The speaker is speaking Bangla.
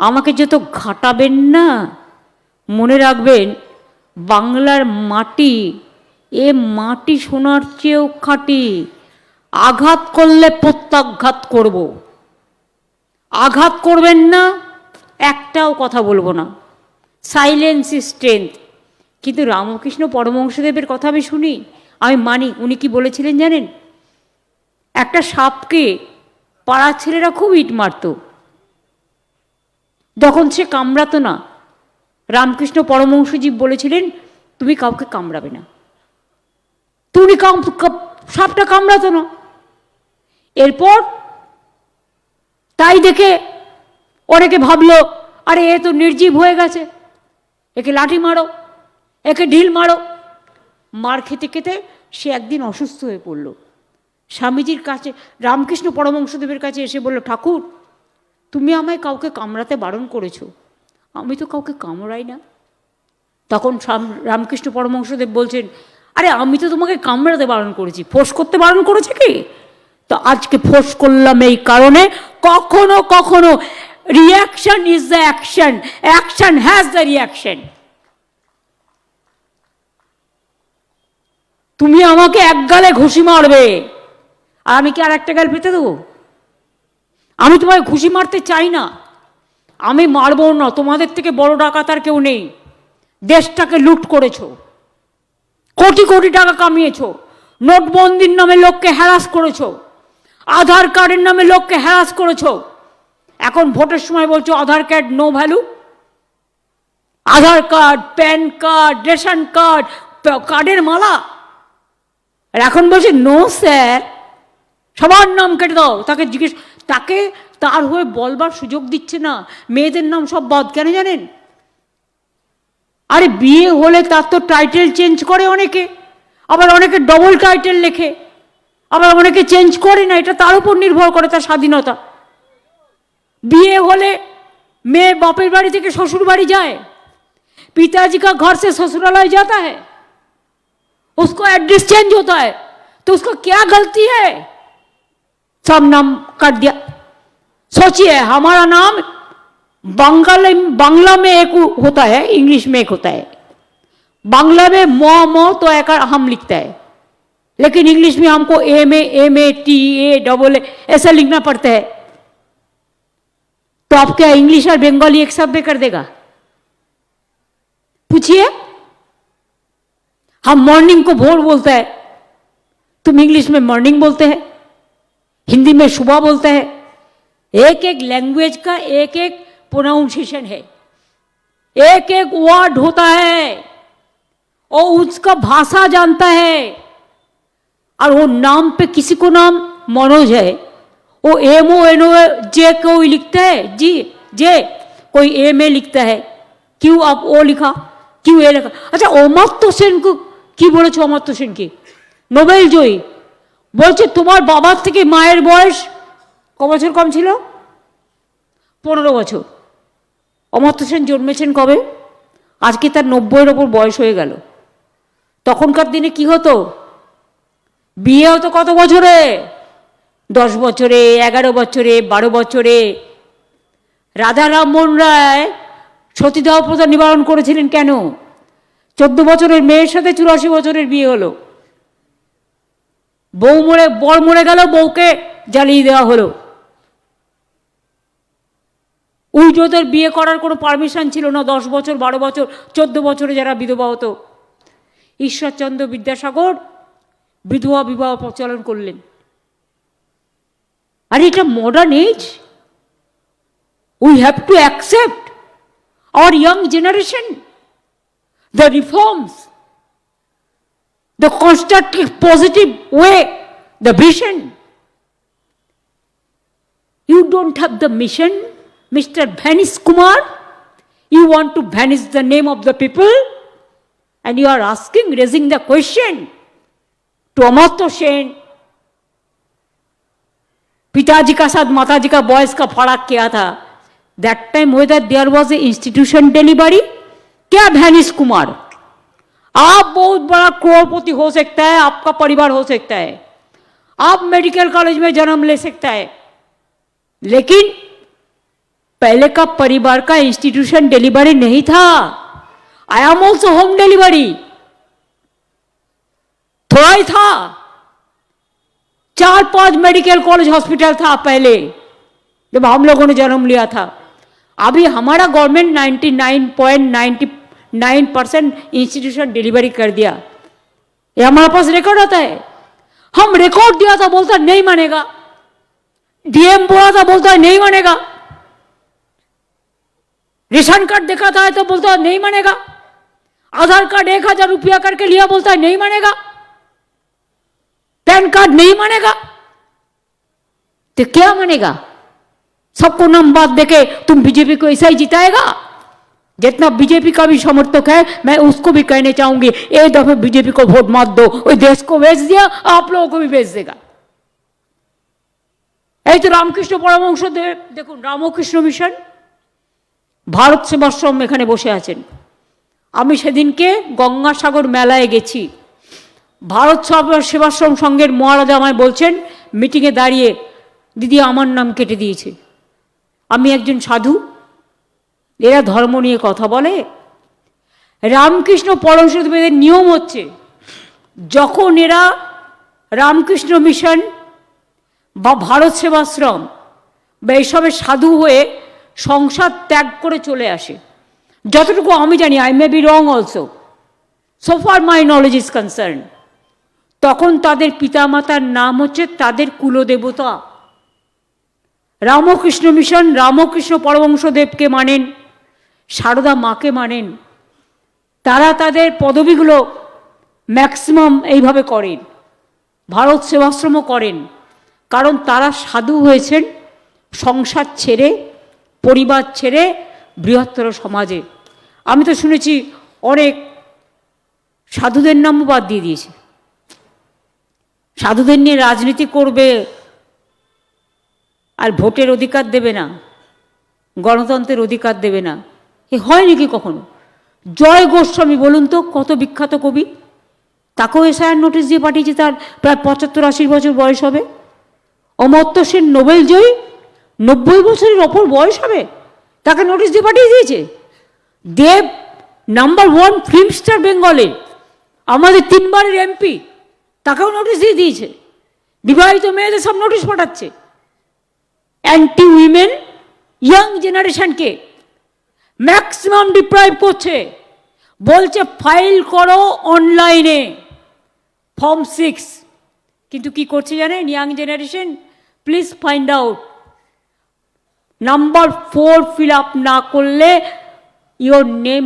আমাকে যত ঘাটাবেন না, মনে রাখবেন বাংলার মাটি, এ মাটি সোনার চেয়েও খাঁটি। আঘাত করলে প্রত্যাঘাত করব, আঘাত করবেন না, একটাও কথা বলবো না। Silence is strength. কিন্তু রামকৃষ্ণ পরমহংসদেবের কথা আমি শুনি, আমি মানি। উনি কি বলেছিলেন জানেন? একটা সাপকে পাড়ার ছেলেরা খুব ইট মারত, যখন সে কামড়াতো না, রামকৃষ্ণ পরমহংসজি বলেছিলেন তুমি কাউকে কামড়াবে না। তুমি সাপটা কামড়াতো না। এরপর তাই দেখে অনেকে ভাবলো আরে এ তো নির্জীব হয়ে গেছে, একে লাঠি মারো, একে ঢিল মারো। মার খেতে খেতে সে একদিন অসুস্থ হয়ে পড়ল। স্বামীজির কাছে, রামকৃষ্ণ পরমহংসদেবের কাছে এসে বলল, ঠাকুর তুমি আমায় কাউকে কামড়াতে বারণ করেছো, আমি তো কাউকে কামড়াই না। তখন রামকৃষ্ণ পরমহংসদেব বলছেন, আরে আমি তো তোমাকে কামড়াতে বারণ করেছি, ফোঁস করতে বারণ করেছে কি? তো আজকে ফোঁস করলাম এই কারণে, কখনো কখনো reaction is the action, action has the reaction. তুমি আমাকে এক গালে ঘুষি মারবে, আর আমি কি আর একটা গাল পেতে দেবো? আমি তোমায় ঘুষি মারতে চাই না, আমি মারবো না। তোমাদের থেকে বড় ডাকাত আর কেউ নেই। দেশটাকে লুট করেছো, কোটি কোটি টাকা কামিয়েছো, নোটবন্দির নামে লোককে হ্যারাস করেছো, আধার কার্ডের নামে লোককে হ্যারাস করেছো। এখন ভোটের সময় বলছো Aadhaar card no value. Aadhaar card, PAN card, ration card, কার্ডের মালা। আর এখন বলছে নো স্যার, সবার নাম কেটে দাও। তাকে জিজ্ঞেস, তাকে তার হয়ে বলবার সুযোগ দিচ্ছে না। মেয়েদের নাম সব বাদ কেন জানেন? আরে বিয়ে হলে তার তো টাইটেল চেঞ্জ করে অনেকে, আবার অনেকে ডবল টাইটেল লেখে, আবার অনেকে চেঞ্জ করে না। এটা তার উপর নির্ভর করে, তার স্বাধীনতা। বিয়ে হলে মেয়ে বাপের বাড়ি থেকে শ্বশুর বাড়ি যায়, पिताजी का घर से ससुरालय जाता है, उसको एड्रेस चेंज होता है, तो उसको क्या गलती है? सब नाम काट दिया। सोचिए हमारा नाम बांग्ला में एक होता है, इंग्लिश में एक होता है। बांग्ला में मो तो एक हम लिखता है, लेकिन इंग्लिश में हमको M A T A double A ऐसा लिखना पड़ता है। तो आप क्या इंग्लिश और बंगाली एक साथ में कर देगा? पूछिए। हम मॉर्निंग को भोर बोलता है, तुम इंग्लिश में मॉर्निंग बोलते हैं, हिंदी में सुबह बोलता है। एक एक लैंग्वेज का एक एक प्रोनाउंसिएशन है, एक एक वर्ड होता है, और उसका भाषा जानता है। और वो नाम पे किसी को नाम मनोज है, वो MONO जे कोई लिखता है, जी जे कोई MA लिखता है, क्यों आप ओ लिखा, क्यों ए लिखा? अच्छा अमर्त्य सेन को কি বলেছো? অমর্ত্য সেনকে নোবেল জয়ী বলছে তোমার বাবার থেকে মায়ের বয়স ক বছর কম ছিল? 15 বছর। অমর্ত্য সেন জন্মেছেন কবে? আজকে তার 90-এর ওপর বয়স হয়ে গেল। তখনকার দিনে কি হতো? বিয়ে হতো কত বছরে? 10 বছরে, 11 বছরে, 12 বছরে। রাধা রামমোহন রায় সতীদাহ প্রথা নিবারণ করেছিলেন কেন? 14 বছরের মেয়ের সাথে 84 বছরের বিয়ে হলো। বউ মরে, বর মরে গেল, বউকে জ্বালিয়ে দেওয়া হলো। উইডোদের বিয়ে করার কোনো পারমিশন ছিল না। 10 বছর, 12 বছর, 14 বছরে যারা বিধবা হতো। ঈশ্বরচন্দ্র বিদ্যাসাগর বিধবা বিবাহ প্রচলন করলেন। আর এটা modern age. We have to accept our young generation, the reforms, the constructive positive way, the vision. You don't have the mission, Mr. Vanish Kumar. You want to vanish the name of the people, and you are asking, raising the question to Amartya Sen, पिताजी का साथ माताजी का बॉयज का फर्क क्या था? That time whether there was a institution delivery, क्या भैनिश कुमार? आप बहुत बड़ा करोड़पति हो सकता है, आपका परिवार हो सकता है, आप मेडिकल कॉलेज में जन्म ले सकता है, लेकिन पहले का परिवार का इंस्टीट्यूशन डिलीवरी नहीं था। I am also home delivery, थोड़ा ही था, 4-5 मेडिकल कॉलेज हॉस्पिटल था पहले जब हम लोगों ने जन्म लिया था। अभी हमारा गवर्नमेंट 99.99% इंस्टीट्यूशन डिलीवरी कर दिया। ये हमारे पास रिकॉर्ड आता है। हम रिकॉर्ड दिया था, बोलता नहीं मानेगा। डीएम बोला था, बोलता नहीं मानेगा। रेशन कार्ड दिखा था तो बोलता नहीं मानेगा। आधार कार्ड 1000 रुपया करके लिया, बोलता है नहीं मानेगा। पैन कार्ड नहीं मानेगा तो क्या मानेगा? सबको नंबर देके तुम बीजेपी को ऐसा ही जिताएगा? जितना बीजेपी का भी समर्थक है, मैं उसको भी कहने चाहूंगी, एक दफे बीजेपी को वोट मत दो। वो देश को बेच दिया, आप लोगों को भी बेच देगा। এই তো রামকৃষ্ণ পরমহংসদেব, দেখুন রামকৃষ্ণ মিশন, ভারত সেবাশ্রম এখানে বসে আছেন। আমি সেদিনকে গঙ্গাসাগর মেলায় গেছি। ভারত সেবাশ্রম সংঘের মহারাজা আমায় বলছেন মিটিংয়ে দাঁড়িয়ে, দিদি আমার নাম কেটে দিয়েছে, আমি একজন সাধু, এরা ধর্ম নিয়ে কথা বলে? রামকৃষ্ণ পরমহংসদেবের নিয়ম হচ্ছে, যখন এরা রামকৃষ্ণ মিশন বা ভারত সেবাশ্রম বা এইসবে সাধু হয়ে সংসার ত্যাগ করে চলে আসে, যতটুকু আমি জানি, I may be wrong also, so far my knowledge is concern, তখন তাদের পিতামাতার নাম হচ্ছে তাদের কুলদেবতা। রামকৃষ্ণ মিশন রামকৃষ্ণ পরমহংসদেবকে মানেন, সারদা মাকে মানেন। তারা তাদের পদবিগুলো ম্যাক্সিমাম এইভাবে করেন, ভারত সেবাশ্রমও করেন, কারণ তারা সাধু হয়েছেন সংসার ছেড়ে, পরিবার ছেড়ে, বৃহত্তর সমাজে। আমি তো শুনেছি অনেক সাধুদের নামও বাদ দিয়ে দিয়েছে, সাধুদের নিয়ে রাজনীতি করবে আর ভোটের অধিকার দেবে না, গণতন্ত্রের অধিকার দেবে না। এ হয় নাকি কখনো? জয় গোস্বামী বলুন তো, কত বিখ্যাত কবি, তাকেও এসআইআর নোটিশ দিয়ে পাঠিয়েছে, তার প্রায় 75-80 বছর বয়স হবে। অমর্ত্য সেন নোবেল জয়ী, 90 বছরের ওপর বয়স হবে, তাকে নোটিশ দিয়ে পাঠিয়ে দিয়েছে। দেব নাম্বার 1 ফিল্ম স্টার বেঙ্গলের, আমাদের 3 বারের এমপি, তাকেও নোটিশ দিয়ে দিয়েছে। বিবাহিত মেয়েদের সব নোটিশ পাঠাচ্ছে। অ্যান্টি উইমেন ইয়াং জেনারেশনকে ম্যাক্সিমাম ডিপ্রাইভ করছে, বলছে ফাইল করো অনলাইনে ফর্ম 6, কিন্তু কি করছে জানেন young generation? Please find out, number 4 fill up না করলে ইয়োর নেম